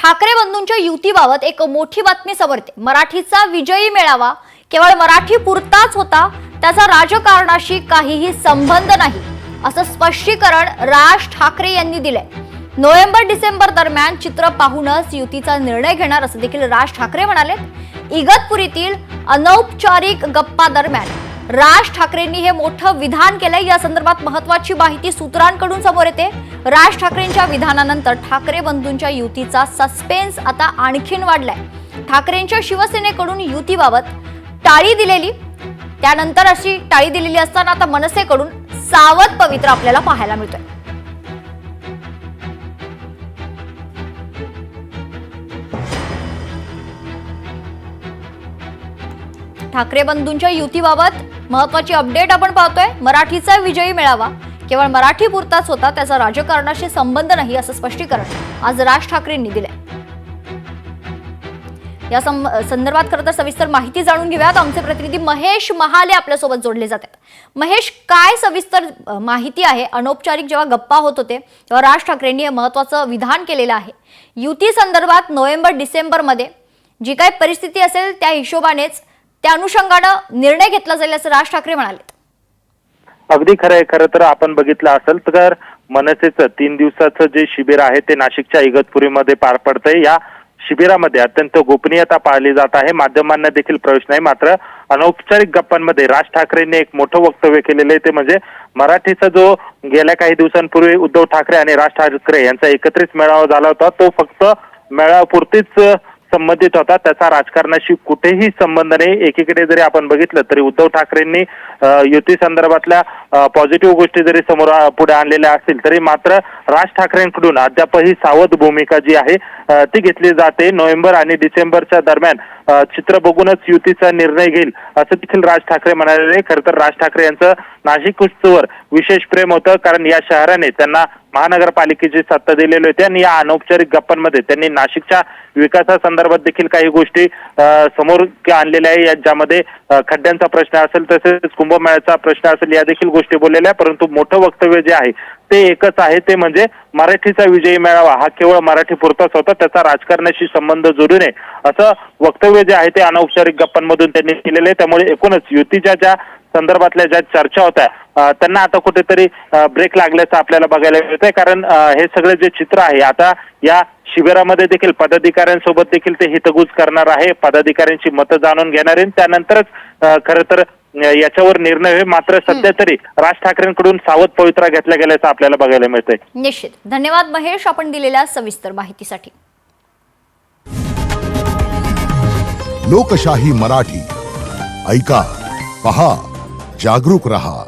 ठाकरे बंधूंच्या युतीबाबत एक मोठी बातमी समोर येते। मराठीचा विजयी मेळावा केवळ मराठी पुरताच होता, त्याचा राजकारणाशी काहीही संबंध नाही, असं स्पष्टीकरण राज ठाकरे यांनी दिलंय। नोव्हेंबर-डिसेंबर दरम्यान चित्र पाहूनच युतीचा निर्णय घेणार असं देखील राज ठाकरे म्हणाले। इगतपुरीतील अनौपचारिक गप्पा दरम्यान राज ठाकरेंनी हे मोठं विधान केलंय। या संदर्भात महत्त्वाची माहिती सूत्रांकडून समोर येते। राज ठाकरेंच्या विधानानंतर ठाकरे बंधूंच्या युतीचा सस्पेन्स आता आणखीन वाढलाय। ठाकरेंच्या शिवसेनेकडून युतीबाबत टाळी दिलेली, त्यानंतर अशी टाळी दिलेली असताना आता मनसेकडून सावध पवित्र आपल्याला पाहायला मिळतोय। ठाकरे बंधूंच्या युतीबाबत महत्त्वाची अपडेट आपण पाहतोय। मराठीचा विजयी मेळावा केवळ मराठी पुरताच होता, त्याचा राजकारणाशी संबंध नाही, असं स्पष्टीकरण आज राज ठाकरेंनी दिलंय। या संदर्भात खरं तर सविस्तर माहिती जाणून घेऊयात। आमचे प्रतिनिधी महेश महाले आपल्यासोबत जोडले जातात। महेश, काय सविस्तर माहिती आहे? अनौपचारिक जेव्हा गप्पा होत होते तेव्हा राज ठाकरेंनी हे महत्त्वाचं विधान केलेलं आहे। युती संदर्भात नोव्हेंबर-डिसेंबर मध्ये जी काही परिस्थिती असेल त्या हिशोबानेच त्या अनुषंगाने निर्णय घेतला जाईल असं राज ठाकरे म्हणाले। अगदी खरं आहे। खरं तर आपण बघितलं असेल तर मनसेचं 3 दिवसाचं जे शिबिर आहे ते नाशिकच्या इगतपुरीमध्ये पार पडतंय। या शिबिरामध्ये अत्यंत गोपनीयता पाळली जात आहे, माध्यमांना देखील प्रवेश नाही। मात्र अनौपचारिक गप्पांमध्ये राज ठाकरेंनी एक मोठं वक्तव्य केलेलं आहे, ते म्हणजे मराठीचा जो गेल्या काही दिवसांपूर्वी उद्धव ठाकरे आणि राज ठाकरे यांचा एकत्रित मेळावा झाला होता, तो फक्त मेळाव्यापुरतीच संबंधित होता, त्याचा राजकारणाशी कुठेही संबंध नाही। एकीकडे जरी आपण बघितलं तरी उद्धव ठाकरेंनी युती संदर्भातल्या पॉझिटिव्ह गोष्टी जरी समोर पुढे आणलेल्या असतील तरी मात्र राज ठाकरेंकडून अद्यापही सावध भूमिका जी आहे ती घेतली जाते। नोव्हेंबर आणि डिसेंबरच्या दरम्यान चित्र बघूनच युतीचा निर्णय घेईल असं देखील राज ठाकरे म्हणाले। खरं तर राज ठाकरे यांचं नाशिक उत्सवावर विशेष प्रेम होतं, कारण या शहराने त्यांना महानगरपालिकेची सत्ता दिलेली होती आणि या अनौपचारिक गप्पांमध्ये त्यांनी नाशिकच्या विकासासंदर्भात देखील काही गोष्टी समोर आणलेल्या आहे, ज्यामध्ये खड्ड्यांचा प्रश्न असेल तसेच कुंभमेळ्याचा प्रश्न असेल, या देखील गोष्टी बोललेल्या। परंतु मोठं वक्तव्य जे आहे ते एकच आहे, ते म्हणजे मराठीचा विजयी मेळावा हा केवळ मराठी पुरताच होता, त्याचा राजकारणाशी संबंध जोडू नये असं वक्तव्य जे आहे ते अनौपचारिक गप्पांमधून त्यांनी केलेलं आहे। त्यामुळे एकूणच युतीच्या ज्या संदर्भातल्या ज्या चर्चा होत्या त्यांना आता कुठेतरी ब्रेक लागल्याचं आपल्याला बघायला मिळतंय, कारण हे सगळे जे चित्र आहे आता या शिबिरामध्ये देखील पदाधिकाऱ्यांसोबत देखील ते हितगुज करणार आहे, पदाधिकाऱ्यांची मतं जाणून घेणार आहे, त्यानंतरच खरं तर याच्यावर निर्णय होईल। मात्र सध्या तरी राज ठाकरेंकडून सावध पवित्रा घेतला गेल्याचं आपल्याला बघायला मिळतंय। निश्चित धन्यवाद महेश, आपण दिलेल्या सविस्तर माहितीसाठी। लोकशाही मराठी ऐका, पहा, जागरूक रहा।